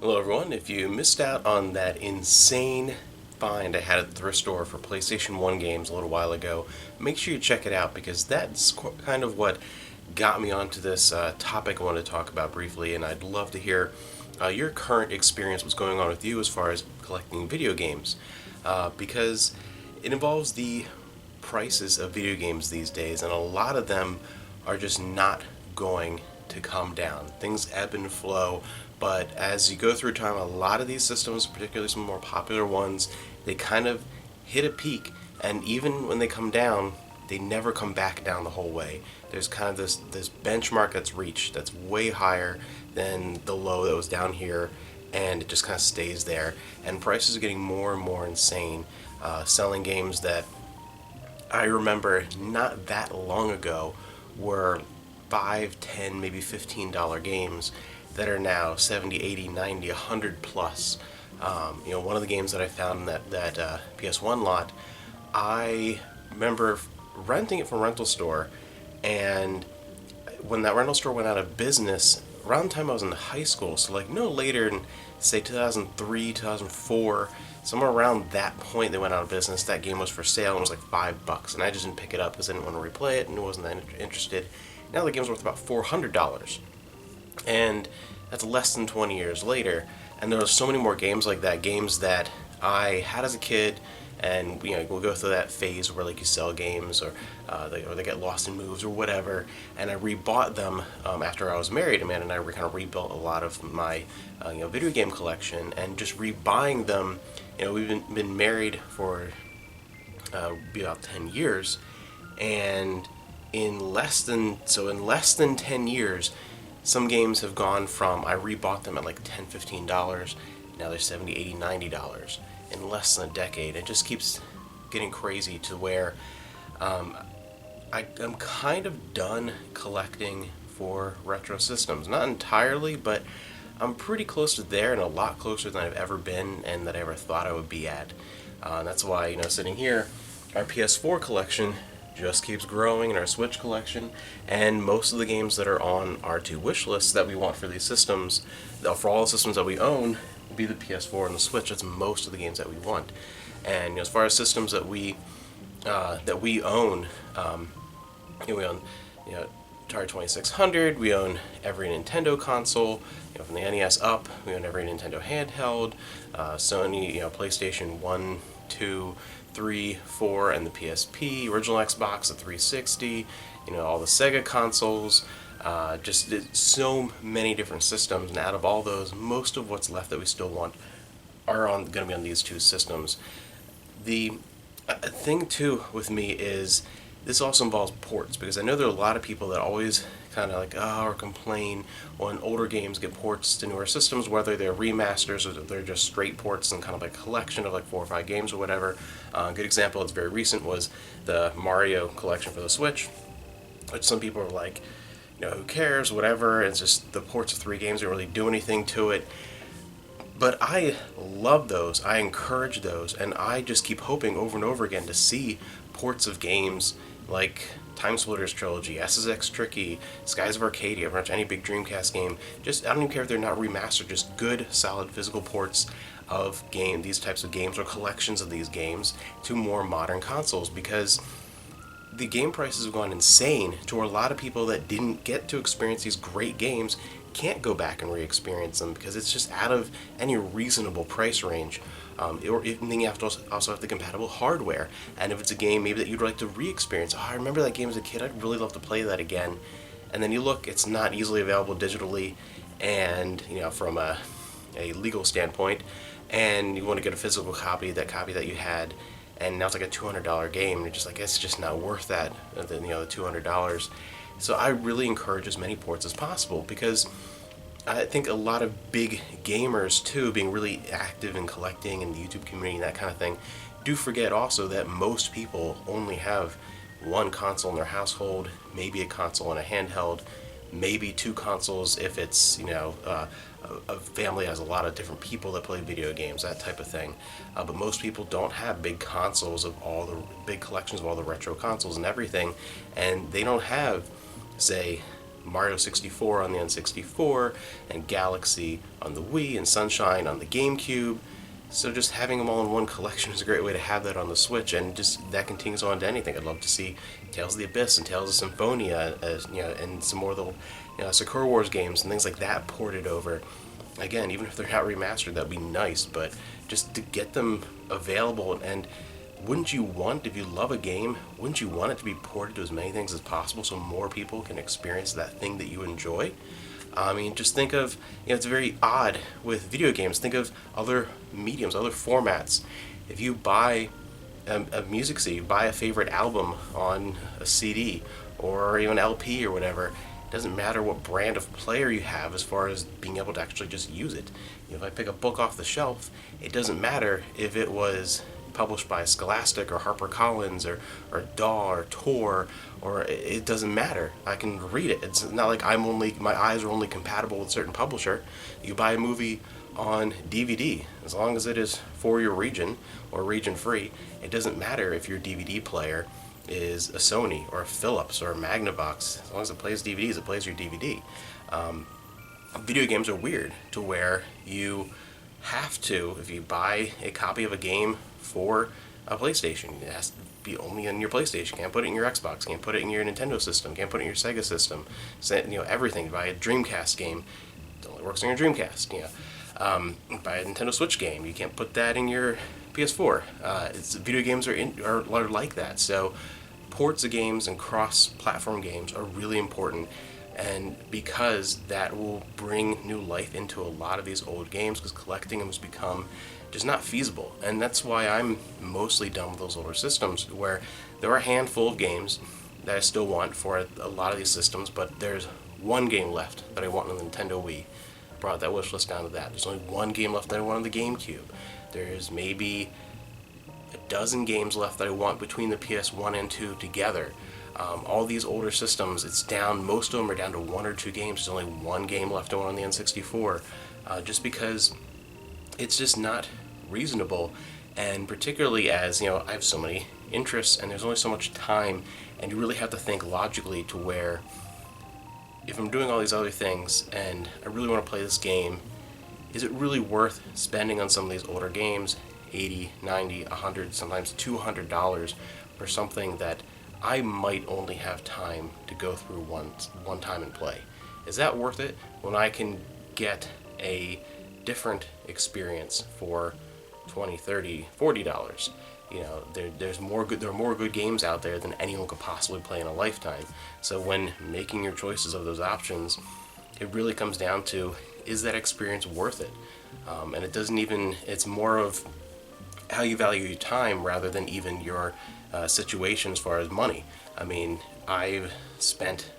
Hello everyone, if you missed out on that insane find I had at the thrift store for PlayStation 1 games a little while ago, make sure you check it out because that's kind of what got me onto this topic I want to talk about briefly, and I'd love to hear your current experience, what's going on with you as far as collecting video games, because it involves the prices of video games these days, and a lot of them are just not going to come down. Things ebb and flow, but as you go through time, a lot of these systems, particularly some more popular ones, they kind of hit a peak, and even when they come down, they never come back down the whole way. There's kind of this benchmark that's reached that's way higher than the low that was down here, and it just kind of stays there. And prices are getting more and more insane. Selling games that I remember not that long ago were 5, 10, maybe $15 games that are now 70, 80, 90, 100 plus. One of the games that I found in that PS1 lot, I remember renting it from a rental store, and when that rental store went out of business, around the time I was in high school, so like no later than say 2003, 2004, somewhere around that point they went out of business, that game was for sale and was like $5, and I just didn't pick it up because I didn't want to replay it and wasn't that interested. Now the game's worth about $400, and that's less than 20 years later. And there are so many more games like that, games that I had as a kid, and we'll go through that phase where like you sell games or they get lost in moves or whatever, and I rebought them after I was married. Amanda and I kind of rebuilt a lot of my video game collection, and just rebuying them. We've been married for be about 10 years, and in less than 10 years, some games have gone from, I rebought them at like $10, $15, now they're $70, $80, $90 in less than a decade. It just keeps getting crazy to where I'm kind of done collecting for retro systems. Not entirely, but I'm pretty close to there, and a lot closer than I've ever been and that I ever thought I would be at. And that's why, sitting here, our PS4 collection just keeps growing, in our Switch collection, and most of the games that are on our two wish lists that we want for these systems, for all the systems that we own, will be the PS4 and the Switch. That's most of the games that we want. And as far as systems that we own, we own Atari 2600, we own every Nintendo console, from the NES up, we own every Nintendo handheld, Sony, PlayStation 1, 2, 3, 4, and the PSP, original Xbox, the 360, all the Sega consoles, just so many different systems, and out of all those, most of what's left that we still want are going to be on these two systems. The thing too with me is this also involves ports, because I know there are a lot of people that always kind of or complain when older games get ports to newer systems, whether they're remasters or they're just straight ports and kind of like a collection of like 4 or 5 games or whatever. A good example that's very recent was the Mario collection for the Switch, which some people are like, who cares, whatever, it's just the ports of 3 games don't really do anything to it. But I love those, I encourage those, and I just keep hoping over and over again to see ports of games like Time Splitters Trilogy, SSX Tricky, Skies of Arcadia, pretty much any big Dreamcast game. I don't even care if they're not remastered, just good, solid physical ports of these types of games or collections of these games to more modern consoles, because the game prices have gone insane to where a lot of people that didn't get to experience these great games can't go back and re-experience them because it's just out of any reasonable price range. Or even you have to also have the compatible hardware. And if it's a game maybe that you'd like to re-experience, I remember that game as a kid, I'd really love to play that again. And then you look, it's not easily available digitally, and from a legal standpoint, and you want to get a physical copy, that copy that you had, and now it's like a $200 game, and you're just like, it's just not worth that, the $200. So I really encourage as many ports as possible, because I think a lot of big gamers too, being really active in collecting in the YouTube community and that kind of thing, do forget also that most people only have one console in their household, maybe a console and a handheld, maybe 2 consoles if it's a family has a lot of different people that play video games, that type of thing. But most people don't have big consoles of all the big collections of all the retro consoles and everything, and they don't have, say, Mario 64 on the N64, and Galaxy on the Wii, and Sunshine on the GameCube. So just having them all in one collection is a great way to have that on the Switch, and just that continues on to anything. I'd love to see Tales of the Abyss and Tales of Symphonia, and some more of the Sakura Wars games and things like that ported over. Again, even if they're not remastered, that'd be nice, but just to get them available. And wouldn't you want, if you love a game, wouldn't you want it to be ported to as many things as possible so more people can experience that thing that you enjoy? I mean, just think of, it's very odd with video games. Think of other mediums, other formats. If you buy a music CD, you buy a favorite album on a CD or even LP or whatever, it doesn't matter what brand of player you have as far as being able to actually just use it. If I pick a book off the shelf, it doesn't matter if it was published by Scholastic or HarperCollins or DAW or Tor, or it doesn't matter. I can read it. It's not like my eyes are only compatible with a certain publisher. You buy a movie on DVD, as long as it is for your region or region free, it doesn't matter if your DVD player is a Sony or a Philips or a Magnavox. As long as it plays DVDs, it plays your DVD. Video games are weird to where you have to, if you buy a copy of a game for a PlayStation, it has to be only in your PlayStation. Can't put it in your Xbox. Can't put it in your Nintendo system. Can't put it in your Sega system. So, everything. Buy a Dreamcast game, it only works on your Dreamcast. Buy a Nintendo Switch game, you can't put that in your PS4. Video games are like that. So ports of games and cross-platform games are really important, and because that will bring new life into a lot of these old games, because collecting them has become just not feasible. And that's why I'm mostly done with those older systems, where there are a handful of games that I still want for a lot of these systems, but there's one game left that I want on the Nintendo Wii. Brought that wish list down to that. There's only one game left that I want on the GameCube. There's maybe a dozen games left that I want between the PS1 and 2 together. All these older systems, it's down, most of them are down to one or two games. There's only one game left I want on the N64, just because it's just not reasonable, and particularly as, I have so many interests and there's only so much time, and you really have to think logically to where, if I'm doing all these other things and I really want to play this game, is it really worth spending on some of these older games $80, $90, $100, sometimes $200 for something that I might only have time to go through one time and play? Is that worth it when I can get a different experience for $20, $30, $40? There are more good games out there than anyone could possibly play in a lifetime. So when making your choices of those options, it really comes down to, is that experience worth it? And it's more of how you value your time rather than even your situation as far as money. I mean, I've spent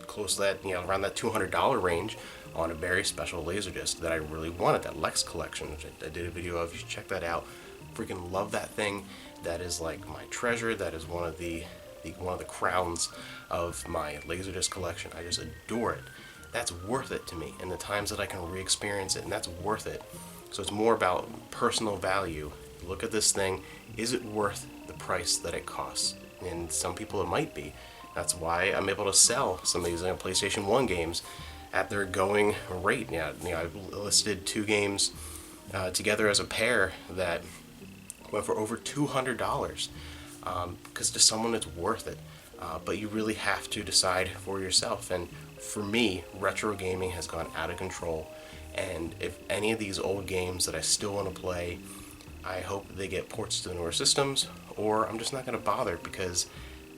close to that, around that $200 range on a very special Laserdisc that I really wanted, that Lex collection, which I did a video of. You should check that out. Freaking love that thing. That is like my treasure. That is one of the crowns of my Laserdisc collection. I just adore it. That's worth it to me, and the times that I can re-experience it, and that's worth it. So it's more about personal value. Look at this thing. Is it worth the price that it costs? And some people it might be. That's why I'm able to sell some of these PlayStation 1 games at their going rate. I've listed two games together as a pair that went for over $200, because to someone it's worth it. But you really have to decide for yourself. And for me, retro gaming has gone out of control. And if any of these old games that I still want to play, I hope they get ports to the newer systems, or I'm just not going to bother, because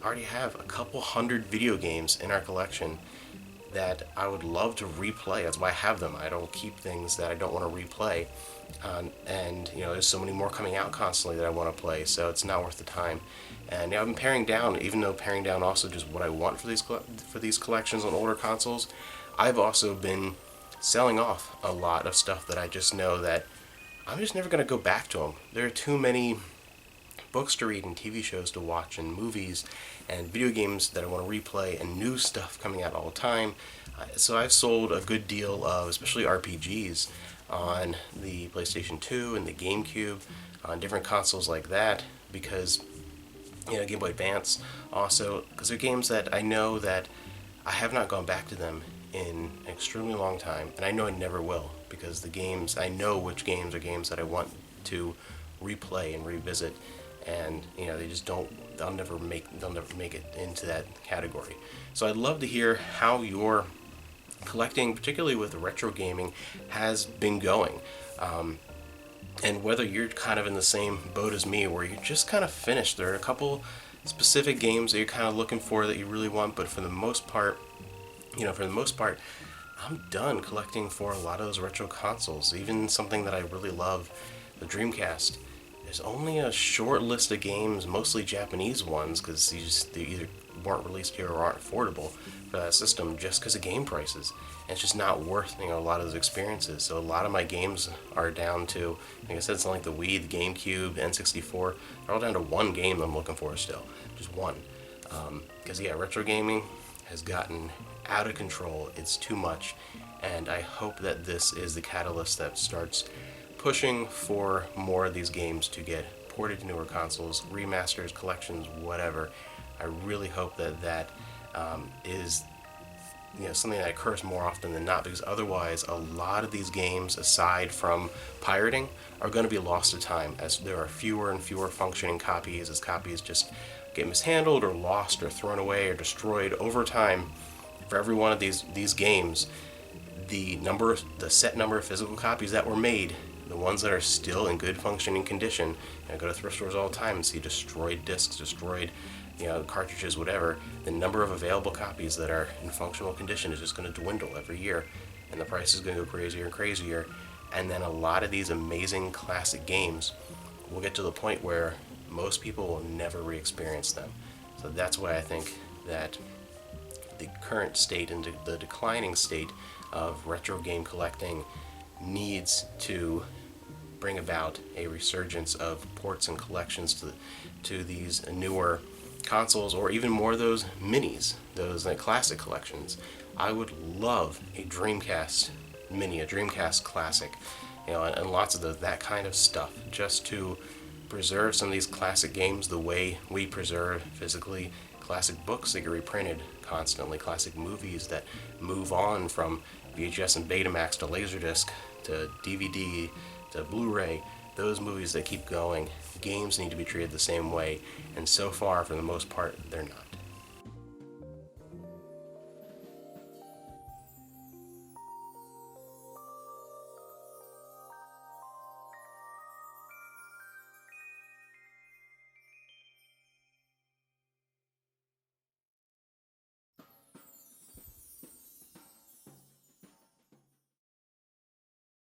I already have a couple hundred video games in our collection that I would love to replay. That's why I have them. I don't keep things that I don't want to replay. And there's so many more coming out constantly that I want to play, so it's not worth the time. And I've been paring down, even though paring down also just what I want for these collections on older consoles. I've also been selling off a lot of stuff that I just know that I'm just never going to go back to them. There are too many books to read and TV shows to watch and movies and video games that I want to replay and new stuff coming out all the time. So I've sold a good deal of, especially RPGs, on the PlayStation 2 and the GameCube, on different consoles like that, because Game Boy Advance also, because they're games that I know that I have not gone back to them in an extremely long time, and I know I never will, because the games, I know which games are games that I want to replay and revisit, and they just don't. They'll never make it into that category. So I'd love to hear how your collecting, particularly with retro gaming, has been going. And whether you're kind of in the same boat as me, where you're just kind of finished. There are a couple specific games that you're kind of looking for that you really want, but for the most part, I'm done collecting for a lot of those retro consoles. Even something that I really love, the Dreamcast. There's only a short list of games, mostly Japanese ones, because they either weren't released here or aren't affordable for that system, just because of game prices. And it's just not worth a lot of those experiences. So a lot of my games are down to, like I said, something like the Wii, the GameCube, N64. They're all down to one game I'm looking for still, just one. Because retro gaming has gotten out of control. It's too much, and I hope that this is the catalyst that starts pushing for more of these games to get ported to newer consoles, remasters, collections, whatever. I really hope that is something that occurs more often than not, because otherwise a lot of these games, aside from pirating, are going to be lost to time, as there are fewer and fewer functioning copies, as copies just get mishandled or lost or thrown away or destroyed over time. For every one of these games, the set number of physical copies that were made, the ones that are still in good functioning condition, I go to thrift stores all the time and see destroyed discs, destroyed cartridges, whatever. The number of available copies that are in functional condition is just going to dwindle every year, and the price is going to go crazier and crazier. And then a lot of these amazing classic games will get to the point where most people will never re-experience them. So that's why I think that the current state and the declining state of retro game collecting needs to bring about a resurgence of ports and collections to these newer consoles, or even more of those minis, those classic collections. I would love a Dreamcast mini, a Dreamcast classic, and lots of that kind of stuff, just to preserve some of these classic games the way we preserve physically classic books that get reprinted constantly, classic movies that move on from VHS and Betamax to Laserdisc to DVD to Blu-ray. Those movies that keep going, games need to be treated the same way, and so far, for the most part, they're not.